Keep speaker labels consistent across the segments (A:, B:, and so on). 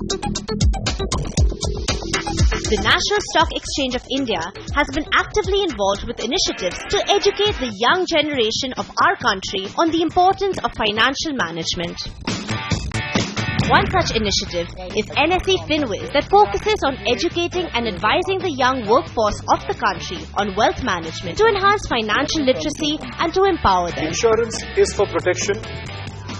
A: The National Stock Exchange of India has been actively involved with initiatives to educate the young generation of our country on the importance of financial management. One such initiative is NSE FinWiz that focuses on educating and advising the young workforce of the country on wealth management to enhance financial literacy and to empower them.
B: Insurance is for protection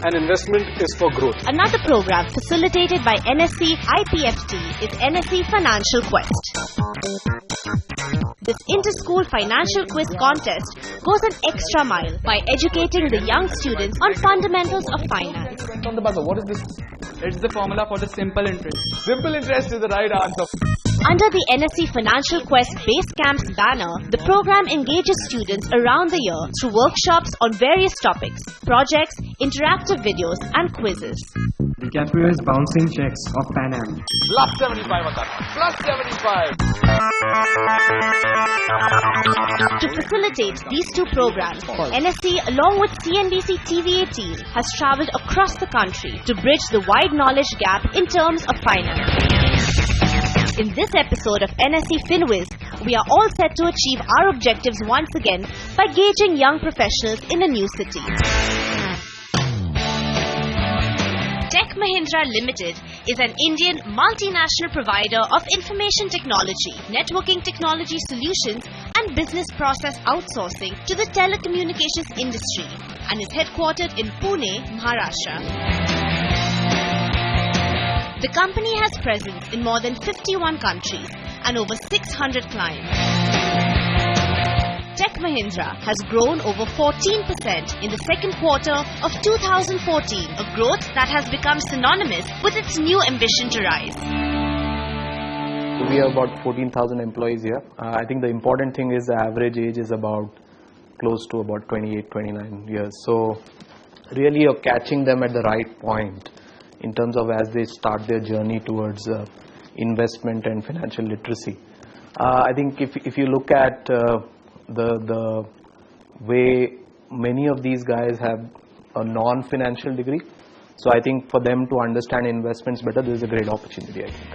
B: and investment is for growth.
A: Another program facilitated by NSE IPFT is NSE Financial Quest. This inter-school financial quiz contest goes an extra mile by educating the young students on fundamentals of finance.
C: On the buzzer, what is this? It's the formula for the simple interest. Simple interest is the right answer.
A: Under the NSE Financial Quest Base Camps banner, the program engages students around the year through workshops on various topics, projects, interactive videos and quizzes.
D: DiCaprio is bouncing checks of Pan Am.
C: Plus 75 Plus 75.
A: To facilitate these two programs, NSE along with CNBC TV18 has travelled across the country to bridge the wide knowledge gap in terms of finance. In this episode of NSE FinWiz, we are all set to achieve our objectives once again by gauging young professionals in a new city. Tech Mahindra Limited is an Indian multinational provider of information technology, networking technology solutions and business process outsourcing to the telecommunications industry and is headquartered in Pune, Maharashtra. The company has presence in more than 51 countries and over 600 clients. Tech Mahindra has grown over 14% in the second quarter of 2014, a growth that has become synonymous with its new ambition to rise.
E: We have about 14,000 employees here. I think the important thing is the average age is about close to about 28, 29 years. So really you're catching them at the right point in terms of as they start their journey towards investment and financial literacy. I think if you look at the way many of these guys have a non-financial degree, so I think for them to understand investments better, there is a great opportunity, I think.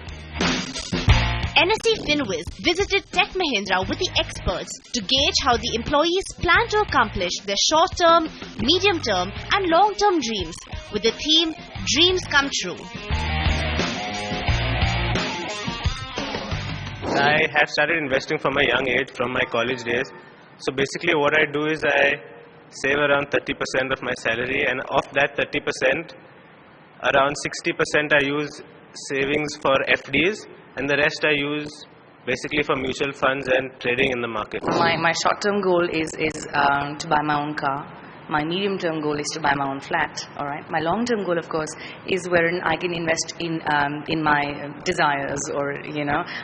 A: NSE FinWiz visited Tech Mahindra with the experts to gauge how the employees plan to accomplish their short-term, medium-term and long-term dreams with the theme Dreams Come True.
F: I have started investing from a young age, from my college days. So basically what I do is I save around 30% of my salary, and of that 30%, around 60% I use savings for FDs, and the rest I use basically for mutual funds and trading in the market.
G: My short-term goal is to buy my own car. My medium-term goal is to buy my own flat. All right. My long-term goal, of course, is wherein I can invest in my desires or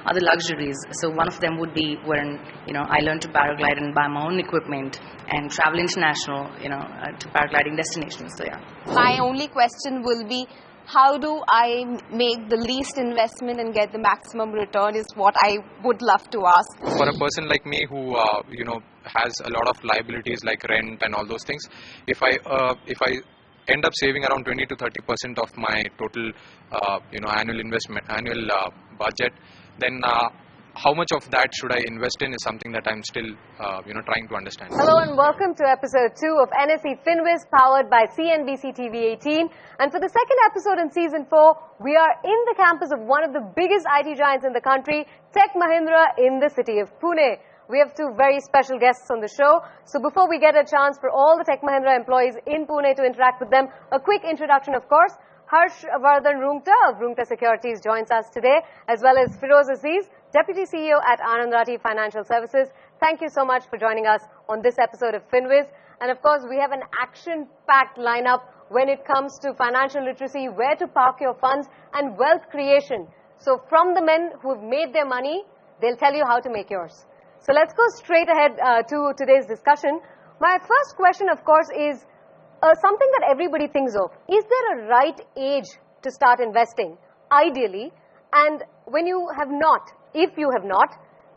G: other luxuries. So one of them would be wherein I learn to paraglide and buy my own equipment and travel international to paragliding destinations. So yeah.
H: My only question will be, how do I make the least investment and get the maximum return is what I would love to ask.
I: For a person like me who has a lot of liabilities like rent and all those things, if I end up saving around 20 to 30% of my total annual budget, then how much of that should I invest in is something that I'm still trying to understand.
J: Hello and welcome to episode 2 of NSE FinWiz, powered by CNBC TV18. And for the second episode in season 4, we are in the campus of one of the biggest IT giants in the country, Tech Mahindra, in the city of Pune. We have two very special guests on the show. So before we get a chance for all the Tech Mahindra employees in Pune to interact with them, a quick introduction, of course. Harshvardhan Rungta of Rungta Securities joins us today, as well as Firoz Aziz, Deputy CEO at Anand Rathi Financial Services. Thank you so much for joining us on this episode of FinWiz. And of course, we have an action-packed lineup when it comes to financial literacy, where to park your funds, and wealth creation. So from the men who have made their money, they'll tell you how to make yours. So let's go straight ahead to today's discussion. My first question, of course, is something that everybody thinks of. Is there a right age to start investing, ideally? And when you have not, if you have not,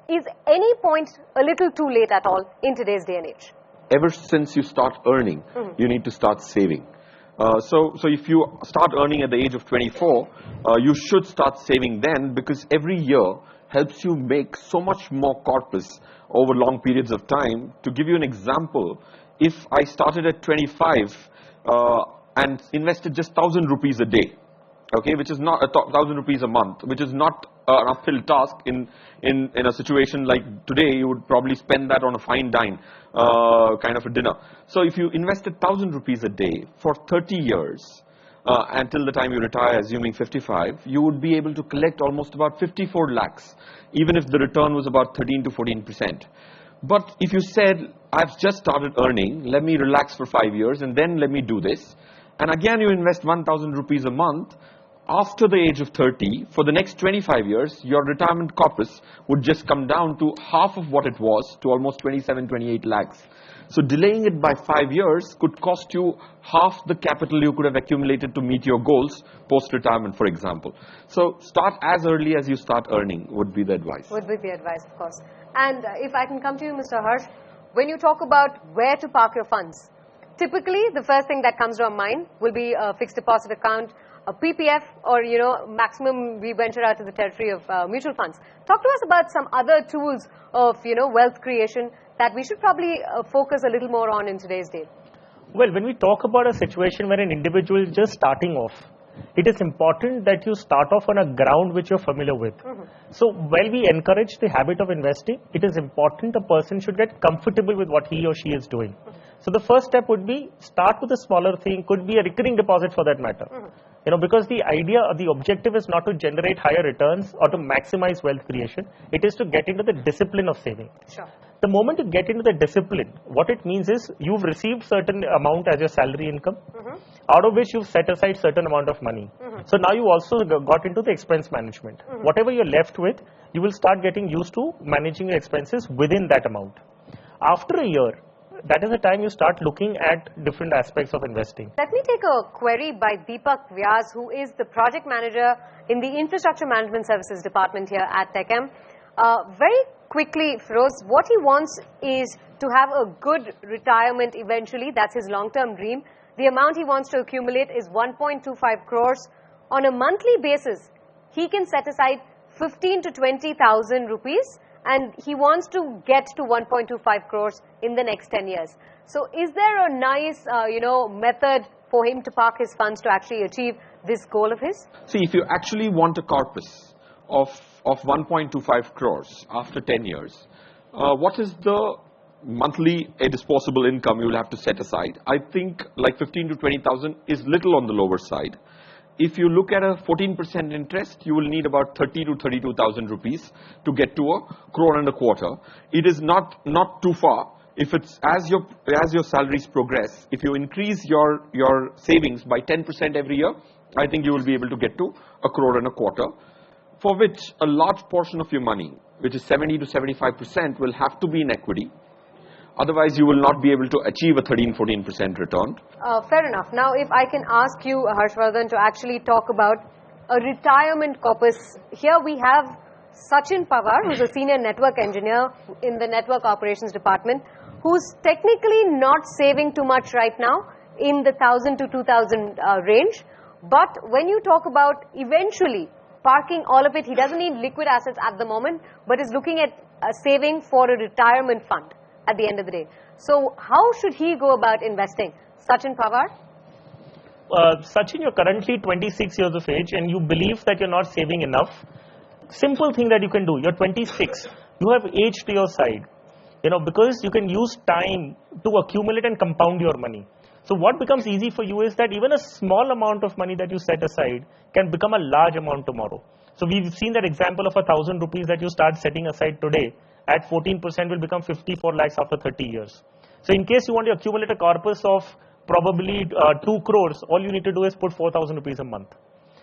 J: is any point a little too late at all in today's day and age?
K: Ever since you start earning, you need to start saving. So if you start earning at the age of 24, you should start saving then, because every year helps you make so much more corpus over long periods of time. To give you an example, if I started at 25 and invested just 1,000 rupees a day, okay, which is not 1,000 rupees a month, which is not an uphill task in a situation like today. You would probably spend that on a fine dine, kind of a dinner. So if you invested 1,000 rupees a day for 30 years, until the time you retire, assuming 55, you would be able to collect almost about 54 lakhs, even if the return was about 13 to 14%. But if you said, I've just started earning, let me relax for 5 years and then let me do this, and again you invest 1,000 rupees a month, after the age of 30, for the next 25 years, your retirement corpus would just come down to half of what it was, to almost 27, 28 lakhs. So delaying it by 5 years could cost you half the capital you could have accumulated to meet your goals post-retirement, for example. So start as early as you start earning would be the advice.
J: Would be the advice, of course. And if I can come to you, Mr. Harsh, when you talk about where to park your funds, typically the first thing that comes to our mind will be a fixed deposit account, a PPF, or, maximum we venture out to the territory of mutual funds. Talk to us about some other tools of, wealth creation that we should probably focus a little more on in today's day.
L: Well, when we talk about a situation where an individual is just starting off, it is important that you start off on a ground which you're familiar with. So while we encourage the habit of investing, it is important a person should get comfortable with what he or she is doing. So the first step would be start with a smaller thing, could be a recurring deposit for that matter. Because the idea or the objective is not to generate higher returns or to maximize wealth creation. It is to get into the discipline of saving.
J: Sure.
L: The moment you get into the discipline, what it means is you've received certain amount as your salary income, out of which you've set aside certain amount of money. So now you also got into the expense management. Whatever you're left with, you will start getting used to managing your expenses within that amount. After a year, that is the time you start looking at different aspects of investing.
J: Let me take a query by Deepak Vyas, who is the project manager in the Infrastructure Management Services department here at TechM. Very quickly, Feroz, what he wants is to have a good retirement eventually. That's his long-term dream. The amount he wants to accumulate is 1.25 crores. On a monthly basis, he can set aside 15 to 20,000 rupees, and he wants to get to 1.25 crores in the next 10 years. So is there a nice, method for him to park his funds to actually achieve this goal of his?
K: See, if you actually want a corpus of 1.25 crores after 10 years, what is the monthly disposable income you will have to set aside? I think like 15 to 20,000 is little on the lower side. If you look at a 14% interest, you will need about 30 to 32,000 rupees to get to 1.25 crore. It is not too far. If it's as your salaries progress, if you increase your savings by 10% every year, I think you will be able to get to 1.25 crore, for which a large portion of your money, which is 70 to 75%, will have to be in equity. Otherwise, you will not be able to achieve a 13-14% return.
J: Fair enough. Now, if I can ask you, Harshvardhan, to actually talk about a retirement corpus. Here we have Sachin Pawar, who's a senior network engineer in the network operations department, who's technically not saving too much right now in the 1,000 to 2,000 range. But when you talk about eventually parking all of it, he doesn't need liquid assets at the moment, but is looking at saving for a retirement fund at the end of the day. So how should he go about investing? Sachin Pawar?
L: Sachin, you're currently 26 years of age and you believe that you're not saving enough. Simple thing that you can do, you're 26, you have age to your side, because you can use time to accumulate and compound your money. So what becomes easy for you is that even a small amount of money that you set aside can become a large amount tomorrow. So we've seen that example of 1,000 rupees that you start setting aside today at 14% will become 54 lakhs after 30 years. So in case you want to accumulate a corpus of probably 2 crores, all you need to do is put 4,000 rupees a month.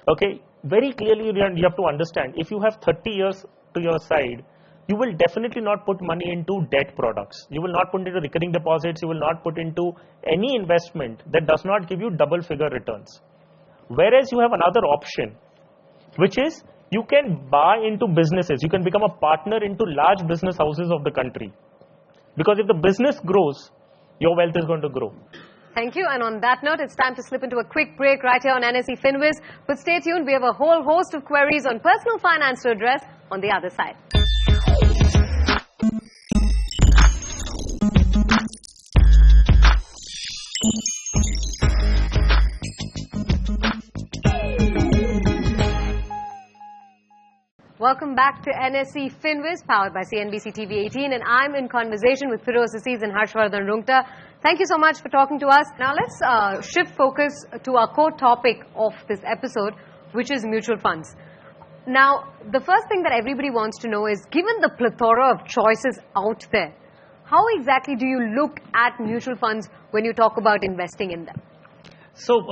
L: Okay, very clearly you have to understand, if you have 30 years to your side, you will definitely not put money into debt products. You will not put into recurring deposits. You will not put into any investment that does not give you double figure returns. Whereas you have another option, which is you can buy into businesses. You can become a partner into large business houses of the country. Because if the business grows, your wealth is going to grow.
J: Thank you. And on that note, it's time to slip into a quick break right here on NSE FinWiz. But stay tuned. We have a whole host of queries on personal finance to address on the other side. Welcome back to NSE FinWiz, powered by CNBC TV 18, and I'm in conversation with Feroz Aziz and Harshvardhan Rungta. Thank you so much for talking to us. Now let's shift focus to our core topic of this episode, which is mutual funds. Now, the first thing that everybody wants to know is, given the plethora of choices out there, how exactly do you look at mutual funds when you talk about investing in them?
L: So,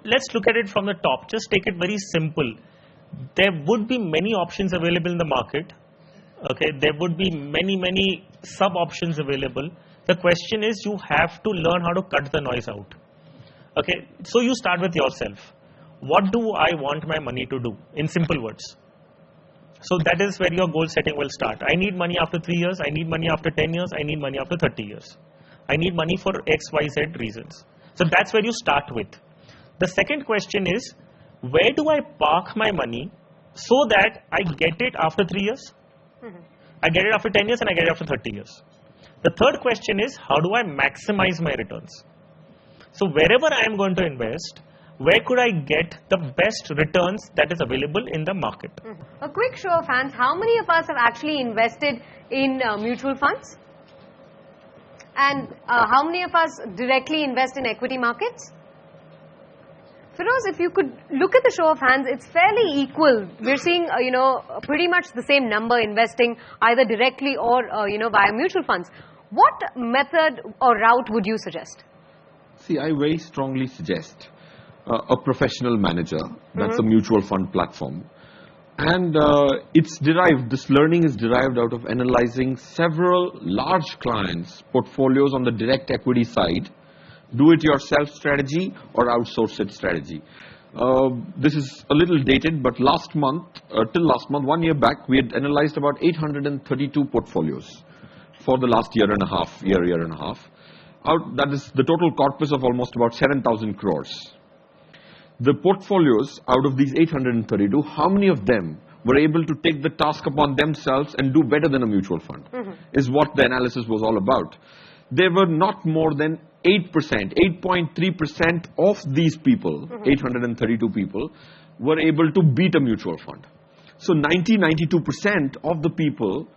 L: let's look at it from the top. Just take it very simple. There would be many options available in the market. Okay, there would be many sub-options available. The question is, you have to learn how to cut the noise out. Okay, so you start with yourself. What do I want my money to do? In simple words. So that is where your goal setting will start. I need money after 3 years. I need money after 10 years. I need money after 30 years. I need money for X, Y, Z reasons. So that's where you start with. The second question is, where do I park my money so that I get it after 3 years, I get it after 10 years, and I get it after 30 years? The third question is, how do I maximize my returns? So wherever I am going to invest, where could I get the best returns that is available in the market?
J: A quick show of hands, how many of us have actually invested in mutual funds? And how many of us directly invest in equity markets? Feroz, if you could look at the show of hands, it's fairly equal. We're seeing, pretty much the same number investing either directly or, via mutual funds. What method or route would you suggest?
K: See, I very strongly suggest a professional manager. That's a mutual fund platform. And this learning is derived out of analyzing several large clients' portfolios on the direct equity side, do-it-yourself strategy or outsource it strategy. This is a little dated, but till last month, 1 year back, we had analyzed about 832 portfolios for the last year and a half. That is the total corpus of almost about 7,000 crores. The portfolios out of these 832, how many of them were able to take the task upon themselves and do better than a mutual fund, is what the analysis was all about. There were not more than 8%, 8.3% of these people, 832 people, were able to beat a mutual fund. So 92% of the people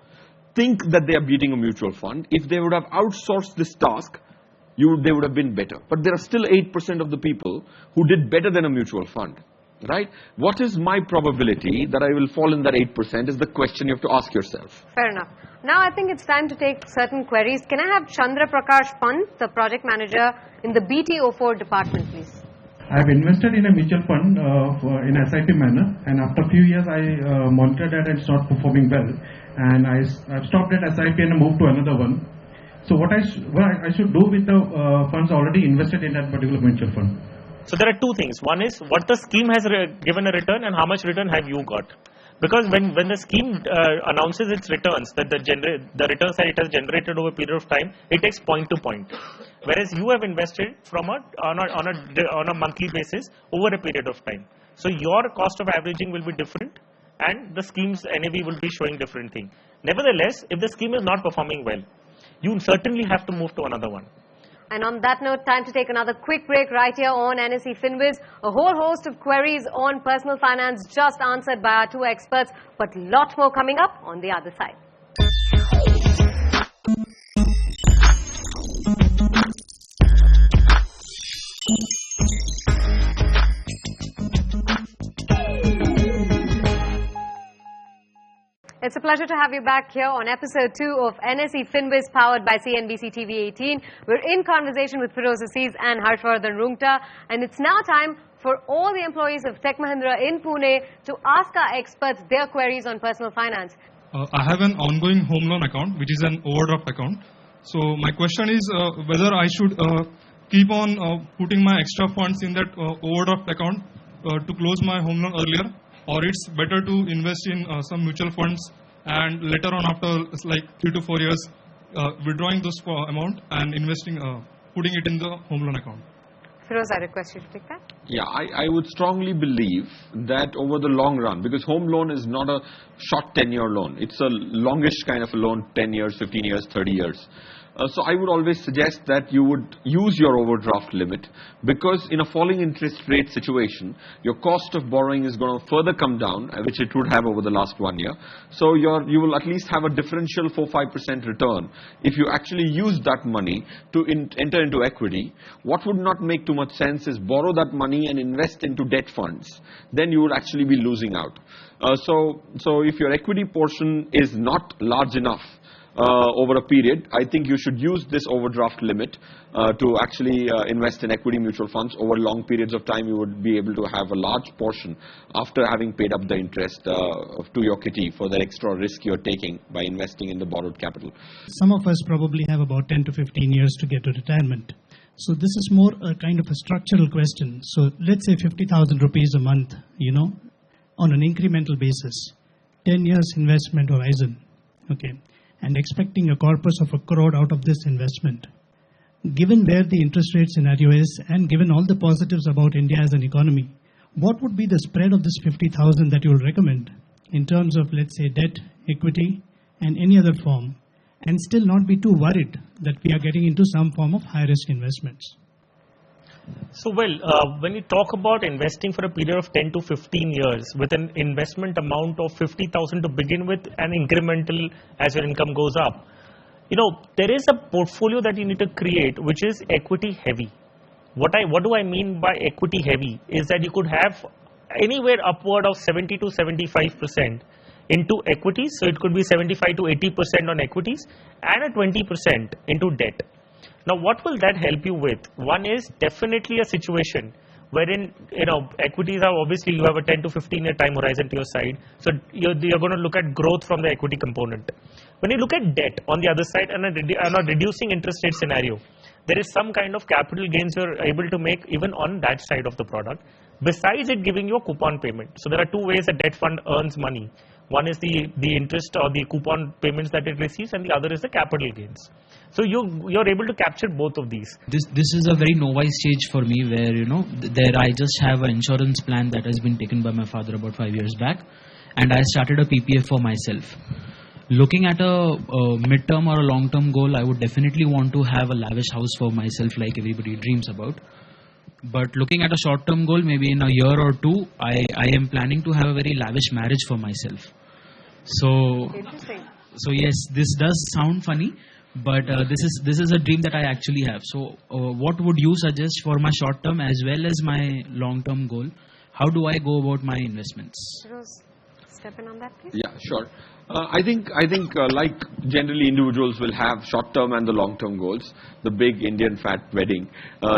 K: think that they are beating a mutual fund. If they would have outsourced this task, they would have been better. But there are still 8% of the people who did better than a mutual fund, right? What is my probability that I will fall in that 8% is the question you have to ask yourself.
J: Fair enough. Now I think it's time to take certain queries. Can I have Chandra Prakash Pant, the project manager in the BT04 department, please?
M: I have invested in a mutual fund in SIP manner, and after a few years I monitored that and it started performing well, and I've stopped at SIP and moved to another one. So what I should do with the funds already invested in that particular mutual fund?
L: So there are two things. One is what the scheme has given a return and how much return have you got. Because when the scheme announces its returns, that the returns that it has generated over a period of time, it takes point to point. Whereas you have invested on a monthly basis over a period of time. So your cost of averaging will be different and the scheme's NAV will be showing different thing. Nevertheless, if the scheme is not performing well, you certainly have to move to another one.
J: And on that note, time to take another quick break right here on NSE FinWiz. A whole host of queries on personal finance just answered by our two experts, but a lot more coming up on the other side. It's a pleasure to have you back here on episode 2 of NSE FinWiz, powered by CNBC TV 18. We're in conversation with Feroz Aziz and Harshvardhan Rungta, and it's now time for all the employees of Tech Mahindra in Pune to ask our experts their queries on personal finance.
N: I have an ongoing home loan account, which is an overdraft account. So my question is whether I should keep on putting my extra funds in that overdraft account to close my home loan earlier, or it's better to invest in some mutual funds and later on after like 3 to 4 years withdrawing those amount and investing, putting it in the home loan account?
J: Firoz, I request you to take that.
K: Yeah, I would strongly believe that over the long run, because home loan is not a short 10-year loan. It's a longish kind of a loan, 10 years, 15 years, 30 years. So I would always suggest that you would use your overdraft limit, because in a falling interest rate situation, your cost of borrowing is going to further come down, which it would have over the last 1 year. So you will at least have a differential 4-5% return if you actually use that money to enter into equity. What would not make too much sense is borrow that money and invest into debt funds. Then you would actually be losing out. So if your equity portion is not large enough over a period, I think you should use this overdraft limit to actually invest in equity mutual funds. Over long periods of time, you would be able to have a large portion after having paid up the interest to your kitty for the extra risk you're taking by investing in the borrowed capital.
O: Some of us probably have about 10 to 15 years to get to retirement. So this is more a kind of a structural question. So let's say 50,000 rupees a month, on an incremental basis, 10 years investment horizon, okay, and expecting a corpus of 1 crore out of this investment. Given where the interest rate scenario is and given all the positives about India as an economy, what would be the spread of this 50,000 that you will recommend in terms of, let's say, debt, equity, and any other form, and still not be too worried that we are getting into some form of high-risk investments?
L: So, when you talk about investing for a period of 10 to 15 years with an investment amount of 50,000 to begin with and incremental as your income goes up, there is a portfolio that you need to create which is equity heavy. What do I mean by equity heavy is that you could have anywhere upward of 70 to 75% into equities. So it could be 75 to 80% on equities and a 20% into debt. Now, what will that help you with? One is definitely a situation wherein, equities are obviously you have a 10 to 15 year time horizon to your side. So you're going to look at growth from the equity component. When you look at debt on the other side and a reducing interest rate scenario, there is some kind of capital gains you're able to make even on that side of the product, besides it giving you a coupon payment. So there are two ways a debt fund earns money. One is the interest or the coupon payments that it receives, and the other is the capital gains. So you're able to capture both of these.
P: This is a very novice stage for me where, I just have an insurance plan that has been taken by my father about 5 years back, and I started a PPF for myself. Looking at a mid-term or a long-term goal, I would definitely want to have a lavish house for myself like everybody dreams about. But looking at a short-term goal, maybe in a year or two, I am planning to have a very lavish marriage for myself. So yes, this does sound funny, but this is a dream that I actually have. So what would you suggest for my short-term as well as my long-term goal? How do I go about my investments?
J: Step in on that, please.
K: Yeah, sure. I think like generally individuals will have short-term and the long-term goals. The big Indian fat wedding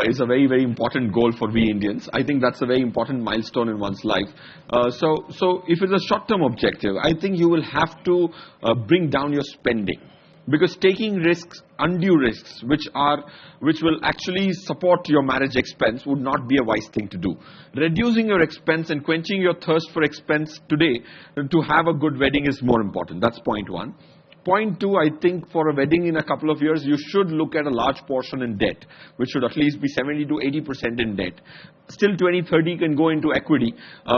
K: is a very, very important goal for we Indians. I think that's a very important milestone in one's life. So if it's a short-term objective, I think you will have to bring down your spending. Because taking risks, undue risks, which will actually support your marriage expense would not be a wise thing to do. Reducing your expense and quenching your thirst for expense today to have a good wedding is more important. That's point one. Point two, I think for a wedding in a couple of years, you should look at a large portion in debt, which should at least be 70 to 80% in debt. Still 20-30 can go into equity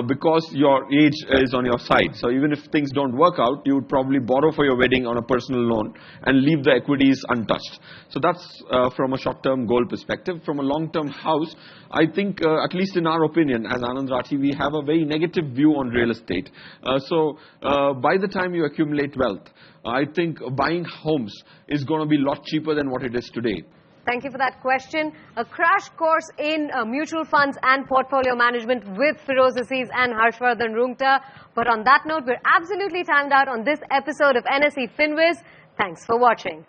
K: because your age is on your side. So even if things don't work out, you would probably borrow for your wedding on a personal loan and leave the equities untouched. So that's from a short-term goal perspective. From a long-term house, I think at least in our opinion, as Anand Rathi, we have a very negative view on real estate. So by the time you accumulate wealth, I think buying homes is going to be a lot cheaper than what it is today.
J: Thank you for that question. A crash course in mutual funds and portfolio management with Firoz Aziz and Harshvardhan Rungta. But on that note, we're absolutely timed out on this episode of NSE FinWiz. Thanks for watching.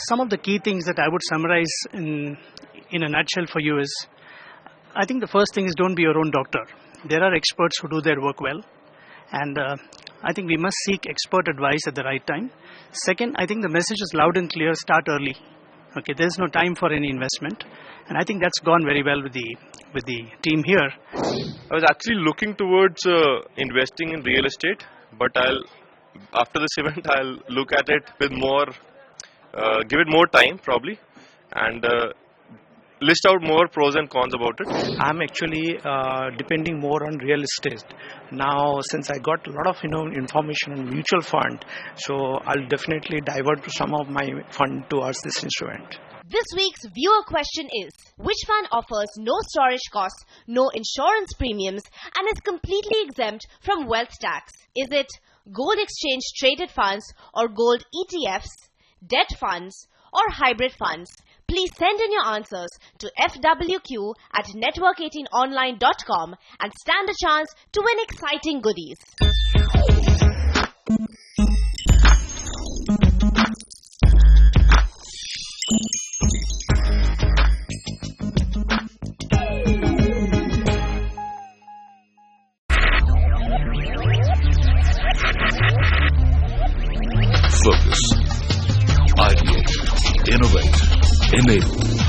O: Some of the key things that I would summarize in a nutshell for you is, I think the first thing is don't be your own doctor. There are experts who do their work well, and I think we must seek expert advice at the right time. Second, I think the message is loud and clear, start early. Okay, there's no time for any investment, and I think that's gone very well with the team here.
Q: I was actually looking towards investing in real estate, but after this event, I'll look at it with more, give it more time probably, and list out more pros and cons about it.
R: I'm actually depending more on real estate now, since I got a lot of information on mutual fund. So I'll definitely divert to some of my fund towards this instrument.
A: This week's viewer question is, which fund offers no storage costs, no insurance premiums, and is completely exempt from wealth tax? Is it gold exchange traded funds or gold ETFs, debt funds, or hybrid funds? Please send in your answers to fwq@network18online.com and stand a chance to win exciting goodies.
S: Focus, ideate, innovate, enable.